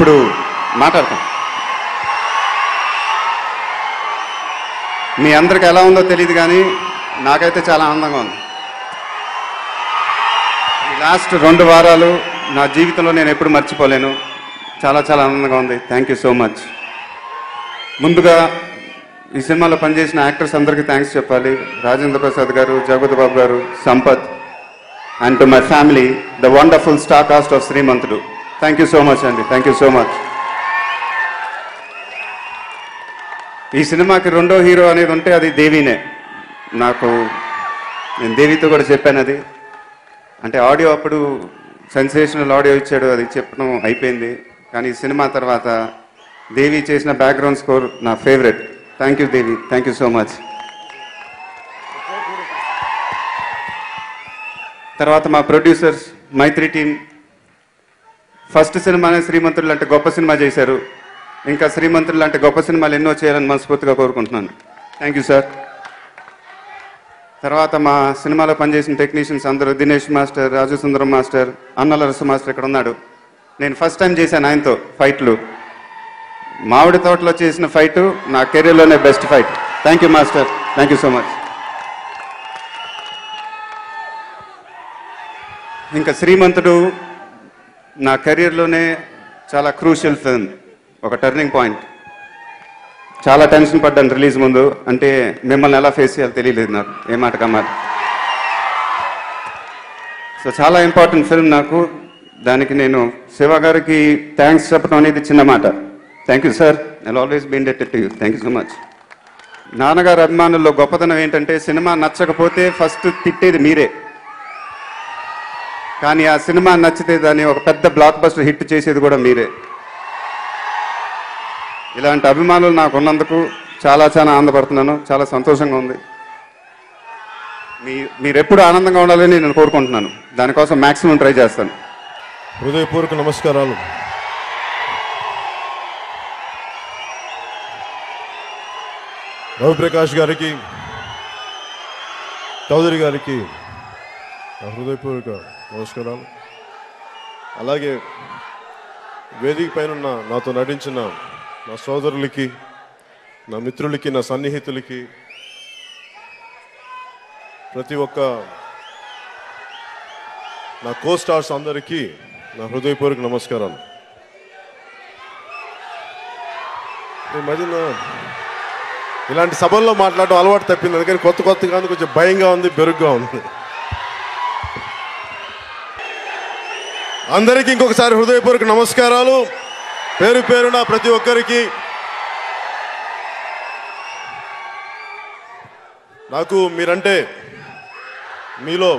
ఇప్పుడు మాట్లాడతాం. మీ అందరికి ఎలా ఉందో తెలియదు కానీ నాకైతే చాలా ఆనందంగా ఉంది. ఈ లాస్ట్ 2 వారాలు నా జీవితంలో నేను ఎప్పుడు మర్చిపోలేను. చాలా చాలా ఆనందంగా ఉంది. Thank you so much. ముందుగా ఈ సినిమాలో పనిచేసిన యాక్టర్స్ అందరికీ థ్యాంక్స్ చెప్పాలి. రాజేంద్ర ప్రసాద్ గారు, జగపతి బాబు గారు, Sampath, and to my family, the wonderful star cast of Srimanthudu. Thank you so much అండి. Thank you so much. ఈ సినిమాకి 2వ హీరో అనేది ఉంటే అది దేవినే. నేను దేవితో కూడా చెప్పాను. అది అంటే ఆడియో అప్పుడు సెన్సేషనల్ ఆడియో ఇచ్చాడు, అది చెప్పడం అయిపోయింది. కానీ ఈ సినిమా తర్వాత దేవి చేసిన బ్యాక్గ్రౌండ్ స్కోర్ నా favourite. Thank you Devi, thank you so much. తర్వాత మా ప్రొడ్యూసర్స్, మైత్రి టీమ్, ఫస్ట్ సినిమానే శ్రీమంతుడు లాంటి గొప్ప సినిమా చేశారు. ఇంకా శ్రీమంతుడు లాంటి గొప్ప సినిమాలు ఎన్నో చేయాలని మనస్ఫూర్తిగా కోరుకుంటున్నాను. Thank you sir. తర్వాత మా సినిమాలో పనిచేసిన టెక్నీషియన్స్ అందరూ, దినేష్ మాస్టర్, రాజు సుందరం మాస్టర్, అన్నలరసు మాస్టర్ ఇక్కడ ఉన్నాడు. నేను ఫస్ట్ టైం చేశాను ఆయనతో ఫైట్లు. మామిడి తోటలో చేసిన ఫైటు నా కెరీర్లోనే best fight. Thank you master, thank you so much. ఇంకా శ్రీమంతుడు నా కెరీర్లోనే చాలా క్రూషియల్ ఫిల్మ్, ఒక టర్నింగ్ పాయింట్. చాలా టెన్షన్ పడ్డాను రిలీజ్ ముందు. అంటే మిమ్మల్ని ఎలా ఫేస్ చేయాలో తెలియలేదు నాకు, ఏ మాట కమాట. సో చాలా ఇంపార్టెంట్ ఫిల్మ్ నాకు. దానికి నేను శివ గారికి థ్యాంక్స్ చెప్పడం అనేది చిన్న మాట. Thank you sir, I always be indebted to you. Thank you so much. నాన్నగారు అభిమానుల్లో గొప్పతనం ఏంటంటే సినిమా నచ్చకపోతే ఫస్ట్ తిట్టేది మీరే, కానీ ఆ సినిమా నచ్చితే దాన్ని ఒక పెద్ద బ్లాక్ బస్టర్ హిట్ చేసేది కూడా మీరే. ఇలాంటి అభిమానులు నాకు ఉన్నందుకు చాలా చాలా ఆనందపడుతున్నాను. చాలా సంతోషంగా ఉంది. మీరెప్పుడు ఆనందంగా ఉండాలని నేను కోరుకుంటున్నాను. దానికోసం మ్యాక్సిమం ట్రై చేస్తాను. హృదయపూర్వక నమస్కారాలు. రవిప్రకాష్ గారికి, చౌదరి గారికి హృదయపూర్వక నమస్కారాలు. అలాగే వేదిక పైన నాతో నటించిన నా సోదరులకి, నా మిత్రులకి, నా సన్నిహితులకి, ప్రతి ఒక్క నా కో స్టార్స్ అందరికీ నా హృదయపూర్వక నమస్కారాలు. ఈ మధ్యన ఇలాంటి సభల్లో మాట్లాడడం అలవాటు తప్పింది, అందుకని కొత్తగా ఉంది, కొంచెం భయంగా ఉంది, బెరుగ్గా ఉంది. అందరికీ ఇంకొకసారి హృదయపూర్వక నమస్కారాలు, పేరు పేరున ప్రతి ఒక్కరికి. నాకు మీరంటే, మీలో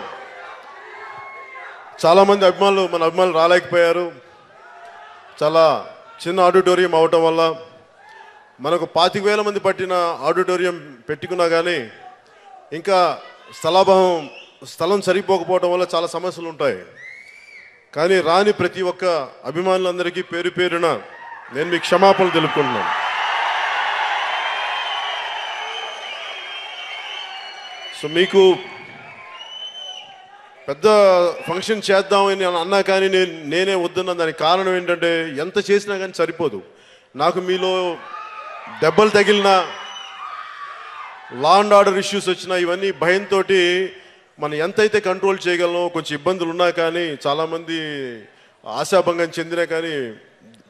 చాలామంది మన అభిమానులు రాలేకపోయారు. చాలా చిన్న ఆడిటోరియం అవటం వల్ల మనకు 25,000 మంది పట్టిన ఆడిటోరియం పెట్టుకున్నా కానీ ఇంకా స్థలం సరిపోకపోవడం వల్ల చాలా సమస్యలు ఉంటాయి. కానీ రాని ప్రతి ఒక్క అభిమానులందరికీ పేరు పేరున నేను మీకు క్షమాపణలు తెలుపుకుంటున్నాను. సో మీకు పెద్ద ఫంక్షన్ చేద్దామని అన్నా కానీ నేనే వద్దన్నా. దానికి కారణం ఏంటంటే ఎంత చేసినా కానీ సరిపోదు. నాకు మీలో దెబ్బలు తగిలినా, లా అండ్ ఆర్డర్ ఇష్యూస్ వచ్చినా, ఇవన్నీ భయంతో మనం ఎంతైతే కంట్రోల్ చేయగలనో, కొంచెం ఇబ్బందులు ఉన్నా కానీ, చాలామంది ఆశాభంగం చెందినా కానీ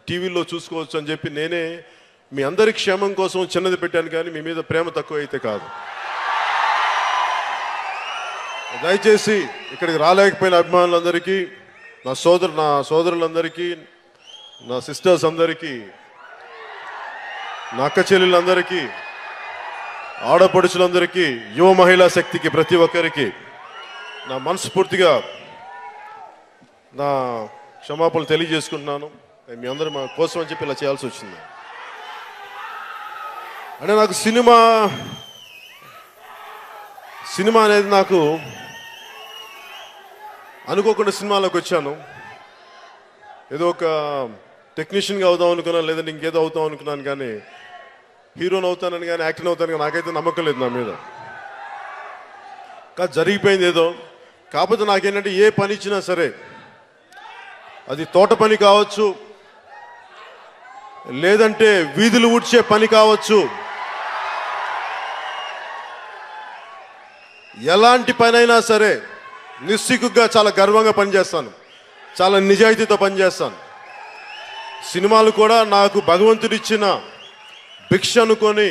టీవీలో చూసుకోవచ్చు అని చెప్పి నేనే మీ అందరి క్షేమం కోసం చిన్నది పెట్టాను. కానీ మీ మీద ప్రేమ తక్కువ అయితే కాదు. దయచేసి ఇక్కడికి రాలేకపోయిన అభిమానులందరికీ, నా సోదరులందరికీ, నా సిస్టర్స్ అందరికీ, నా అక్క చెల్లెళ్ళందరికీ, ఆడపడుచులందరికీ, యువ మహిళా శక్తికి, ప్రతి ఒక్కరికి నా మనస్ఫూర్తిగా నా క్షమాపణలు తెలియజేసుకుంటున్నాను. మీ అందరూ మా కోసం అని చెప్పి ఇలా చేయాల్సి వచ్చింది. అంటే నాకు సినిమా అనేది నాకు అనుకోకుండా సినిమాలోకి వచ్చాను. ఏదో ఒక టెక్నీషియన్గా అవుదాం అనుకున్నాను, లేదంటే ఇంకేదో అవుతాం అనుకున్నాను. కానీ హీరోని అవుతానని కానీ యాక్టర్ అవుతాను కానీ నాకైతే నమ్మకం లేదు నా మీద. కానీ జరిగిపోయింది ఏదో. కాకపోతే నాకేంటంటే ఏ పని ఇచ్చినా సరే, అది తోట పని కావచ్చు, లేదంటే వీధులు ఊడ్చే పని కావచ్చు, ఎలాంటి పనైనా సరే నిస్సిగ్గుగా చాలా గర్వంగా పనిచేస్తాను, చాలా నిజాయితీతో పనిచేస్తాను. సినిమాలు కూడా నాకు భగవంతుడిచ్చిన భిక్ష అనుకొని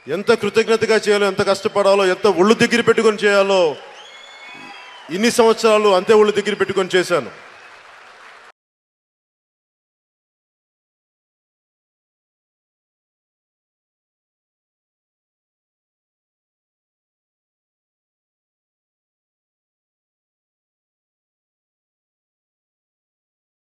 ఎంత కృతజ్ఞతగా చేయాలో, ఎంత కష్టపడాలో, ఎంత ఒళ్ళు దగ్గర పెట్టుకొని చేయాలో ఇన్ని సంవత్సరాలు అంతే ఒళ్ళు దగ్గర పెట్టుకొని చేశాను.